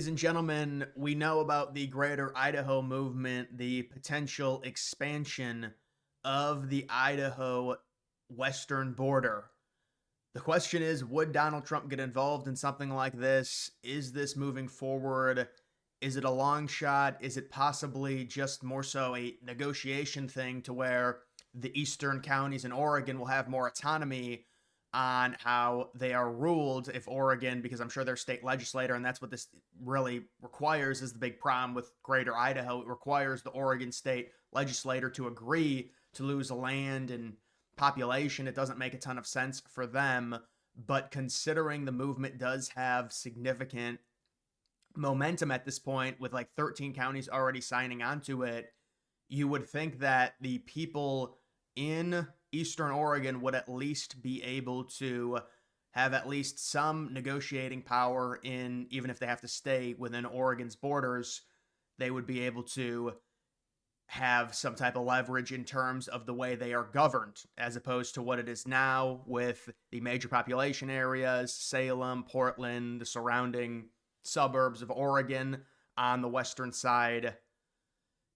Ladies and gentlemen, we know about the Greater Idaho movement, the potential expansion of the Idaho western border. The question is, would Donald Trump get involved in something like this? Is this moving forward? Is it a long shot? Is it possibly just more so a negotiation thing to where the eastern counties in Oregon will have more autonomy on how they are ruled if Oregon, because I'm sure they're state legislator, and that's what this really requires, is the big problem with Greater Idaho. It requires the Oregon state legislator to agree to lose land and population. It doesn't make a ton of sense for them, but considering the movement does have significant momentum at this point, with like 13 counties already signing onto it, you would think that the people in Eastern Oregon would at least be able to have at least some negotiating power in, even if they have to stay within Oregon's borders, they would be able to have some type of leverage in terms of the way they are governed, as opposed to what it is now with the major population areas, Salem, Portland, the surrounding suburbs of Oregon on the western side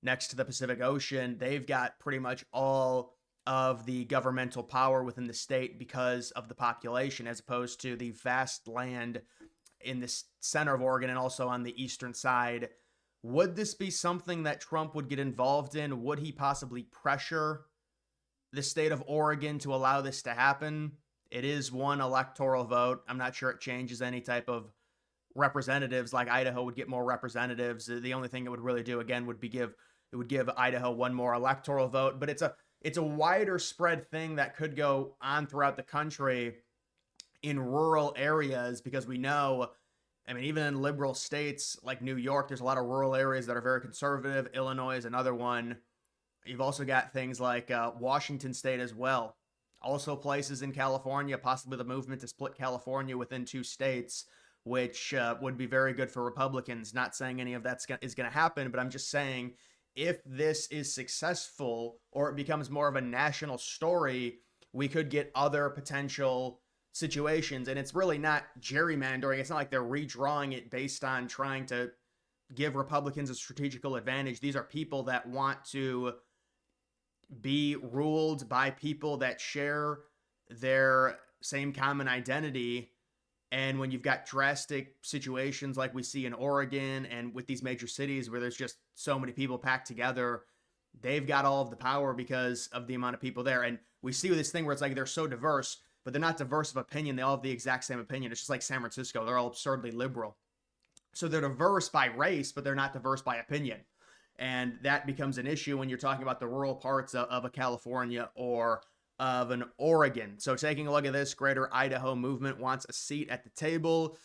next to the Pacific Ocean. They've got pretty much all of the governmental power within the state because of the population, as opposed to the vast land in the center of Oregon and also on the eastern side. Would this be something that Trump would get involved in? Would he possibly pressure the state of Oregon to allow this to happen? It is one electoral vote. I'm not sure it changes any type of representatives. Like Idaho would get more representatives. The only thing it would really do, again, would be give Idaho one more electoral vote. But it's a wider spread thing that could go on throughout the country in rural areas, because we know, I mean, even in liberal states like New York, there's a lot of rural areas that are very conservative. Illinois is another one. You've also got things like Washington State as well. Also places in California, possibly the movement to split California within two states, which would be very good for Republicans. Not saying any of that is going to happen, but I'm just saying, if this is successful or it becomes more of a national story, we could get other potential situations. And it's really not gerrymandering. It's not like they're redrawing it based on trying to give Republicans a strategical advantage. These are people that want to be ruled by people that share their same common identity. And when you've got drastic situations like we see in Oregon and with these major cities where there's just so many people packed together, they've got all of the power because of the amount of people there. And we see this thing where it's like they're so diverse, but they're not diverse of opinion. They all have the exact same opinion. It's just like San Francisco. They're all absurdly liberal. So they're diverse by race, but they're not diverse by opinion. And that becomes an issue when you're talking about the rural parts of a California or of an Oregon. So taking a look at this, Greater Idaho movement wants a seat at the table.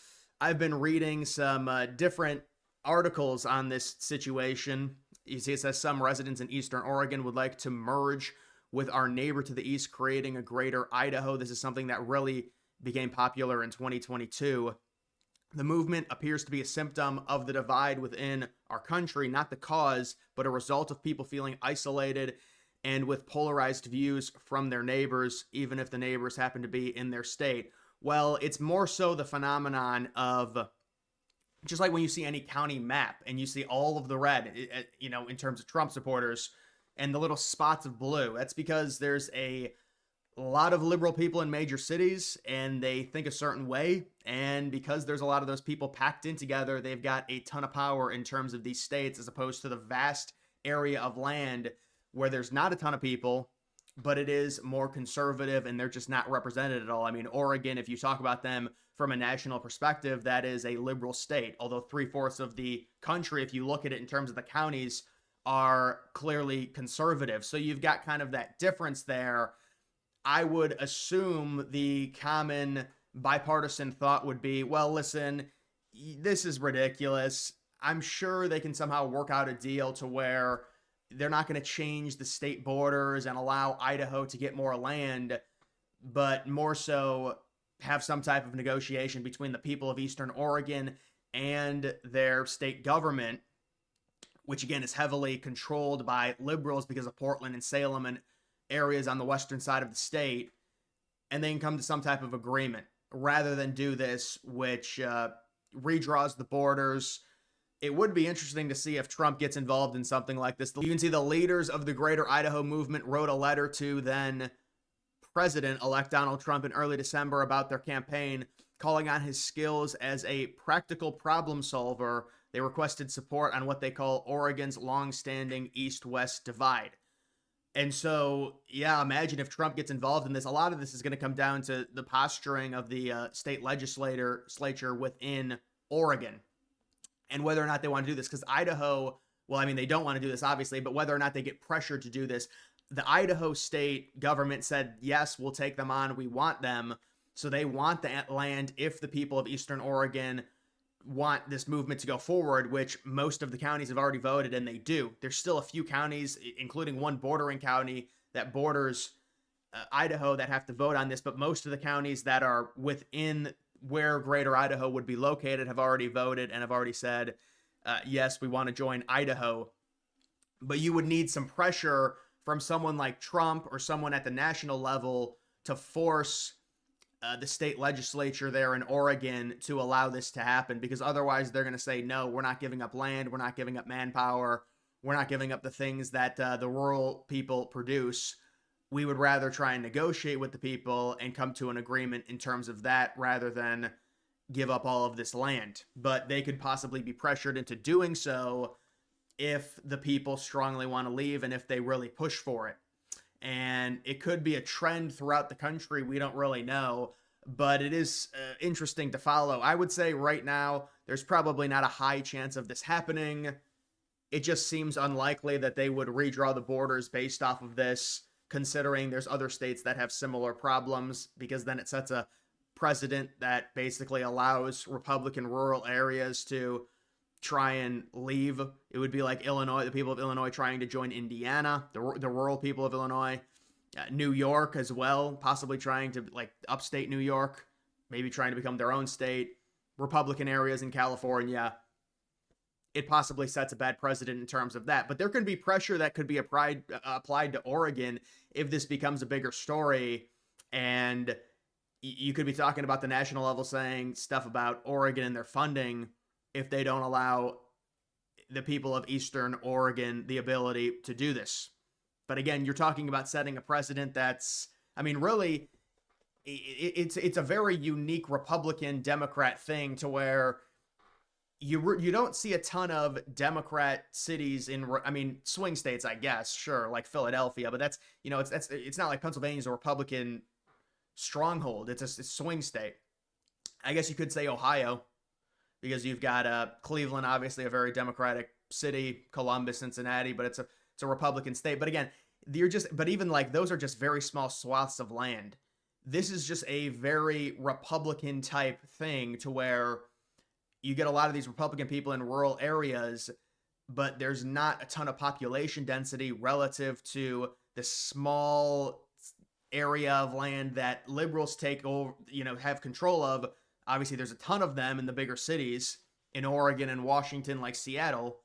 I've been reading some different articles on this situation. You see, it says some residents in Eastern Oregon would like to merge with our neighbor to the east, creating a Greater Idaho. This is something that really became popular in 2022. The movement appears to be a symptom of the divide within our country, not the cause, but a result of people feeling isolated and with polarized views from their neighbors, even if the neighbors happen to be in their state. Well, it's more so the phenomenon of, just like when you see any county map and you see all of the red, in terms of Trump supporters, and the little spots of blue. That's because there's a lot of liberal people in major cities and they think a certain way. And because there's a lot of those people packed in together, they've got a ton of power in terms of these states, as opposed to the vast area of land where there's not a ton of people, but it is more conservative and they're just not represented at all. I mean, Oregon, if you talk about them from a national perspective, that is a liberal state, although 3/4 of the country, if you look at it in terms of the counties, are clearly conservative. So you've got kind of that difference there. I would assume the common bipartisan thought would be, well, listen, this is ridiculous. I'm sure they can somehow work out a deal to where they're not going to change the state borders and allow Idaho to get more land, but more so have some type of negotiation between the people of Eastern Oregon and their state government, which again is heavily controlled by liberals because of Portland and Salem and areas on the western side of the state, and then come to some type of agreement rather than do this, which redraws the borders, It would be interesting to see if Trump gets involved in something like this. You can see the leaders of the Greater Idaho movement wrote a letter to then President-elect Donald Trump in early December about their campaign, calling on his skills as a practical problem solver. They requested support on what they call Oregon's long-standing East-West divide. And so, yeah, imagine if Trump gets involved in this. A lot of this is going to come down to the posturing of the state legislature within Oregon and whether or not they want to do this. Because Idaho, well, I mean, they don't want to do this, obviously, but whether or not they get pressured to do this. The Idaho state government said, yes, we'll take them on. We want them. So they want the land if the people of Eastern Oregon want this movement to go forward, which most of the counties have already voted, and they do. There's still a few counties, including one bordering county that borders Idaho, that have to vote on this, but most of the counties that are within where Greater Idaho would be located have already voted and have already said, yes, we want to join Idaho. But you would need some pressure from someone like Trump or someone at the national level to force the state legislature there in Oregon to allow this to happen, because otherwise they're going to say, no, we're not giving up land. We're not giving up manpower. We're not giving up the things that the rural people produce. We would rather try and negotiate with the people and come to an agreement in terms of that rather than give up all of this land. But they could possibly be pressured into doing so if the people strongly want to leave and if they really push for it. And it could be a trend throughout the country. We don't really know, but it is interesting to follow. I would say right now, there's probably not a high chance of this happening. It just seems unlikely that they would redraw the borders based off of this, considering there's other states that have similar problems, because then it sets a precedent that basically allows Republican rural areas to try and leave. It would be like Illinois, the people of Illinois trying to join Indiana, the rural people of Illinois, New York as well, possibly trying to, like upstate New York, maybe trying to become their own state, Republican areas in California. It possibly sets a bad precedent in terms of that. But there could be pressure that could be applied to Oregon if this becomes a bigger story. And you could be talking about the national level saying stuff about Oregon and their funding if they don't allow the people of Eastern Oregon the ability to do this. But again, you're talking about setting a precedent that's, I mean, really, it's a very unique Republican-Democrat thing to where you don't see a ton of Democrat cities in, I mean, swing states, I guess, sure, like Philadelphia, but that's, it's not like Pennsylvania's a Republican stronghold. It's a swing state. I guess you could say Ohio, because you've got Cleveland, obviously a very Democratic city, Columbus, Cincinnati, but it's a Republican state. But again, but even like those are just very small swaths of land. This is just a very Republican type thing to where you get a lot of these Republican people in rural areas, but there's not a ton of population density relative to the small area of land that liberals take over, have control of. Obviously, there's a ton of them in the bigger cities in Oregon and Washington, like Seattle.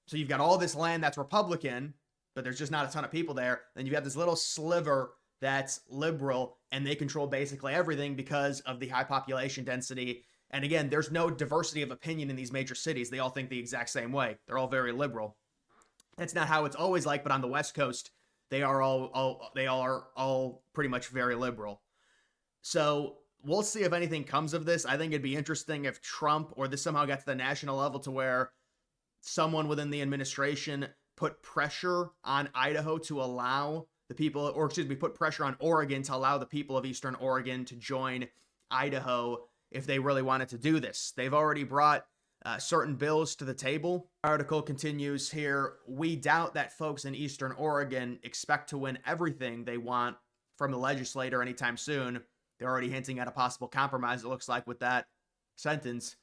So you've got all this land that's Republican, but there's just not a ton of people there. Then you've got this little sliver that's liberal, and they control basically everything because of the high population density. And again, there's no diversity of opinion in these major cities. They all think the exact same way. They're all very liberal. That's not how it's always like, but on the West Coast, they are all pretty much very liberal. So we'll see if anything comes of this. I think it'd be interesting if Trump or this somehow got to the national level to where someone within the administration put pressure on Idaho to allow the people, or excuse me, put pressure on Oregon to allow the people of Eastern Oregon to join Idaho if they really wanted to do this. They've already brought certain bills to the table. The article continues here. We doubt that folks in Eastern Oregon expect to win everything they want from the legislator anytime soon. They're already hinting at a possible compromise, it looks like, with that sentence.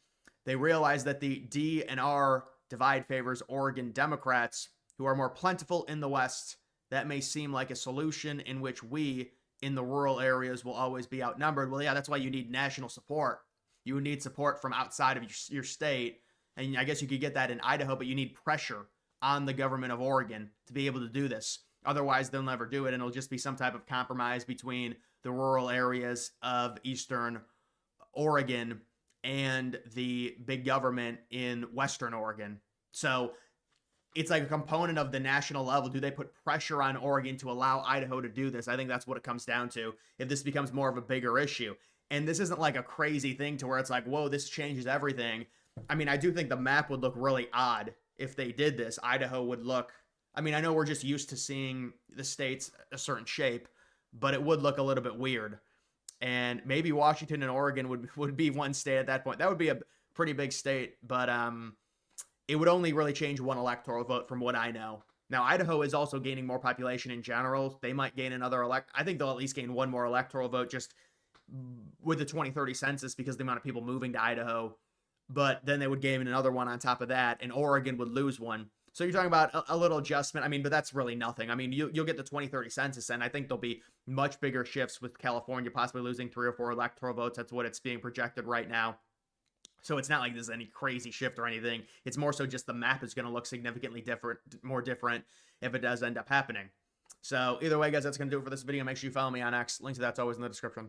They realize that the D and R divide favors Oregon Democrats, who are more plentiful in the West. That may seem like a solution in which we, in the rural areas, will always be outnumbered. Well, yeah, that's why you need national support. You would need support from outside of your state. And I guess you could get that in Idaho, but you need pressure on the government of Oregon to be able to do this. Otherwise, they'll never do it, and it'll just be some type of compromise between the rural areas of Eastern Oregon and the big government in Western Oregon. So it's like a component of the national level. Do they put pressure on Oregon to allow Idaho to do this? I think that's what it comes down to if this becomes more of a bigger issue. And this isn't like a crazy thing to where it's like, whoa, this changes everything. I mean, I do think the map would look really odd if they did this. Idaho would look, I mean, I know we're just used to seeing the states a certain shape, but it would look a little bit weird. And maybe Washington and Oregon would be one state at that point. That would be a pretty big state, but it would only really change one electoral vote from what I know. Now, Idaho is also gaining more population in general. They might gain another I think they'll at least gain one more electoral vote just with the 2030 census because of the amount of people moving to Idaho. But then they would gain another one on top of that, and Oregon would lose one. So you're talking about a little adjustment. I mean, but that's really nothing. I mean, you'll get the 2030 census, and I think there'll be much bigger shifts with California possibly losing 3 or 4 electoral votes. That's what it's being projected right now. So it's not like there's any crazy shift or anything. It's more so just the map is going to look significantly different, more different if it does end up happening. So either way, guys, that's going to do it for this video. Make sure you follow me on X. Link to that's always in the description.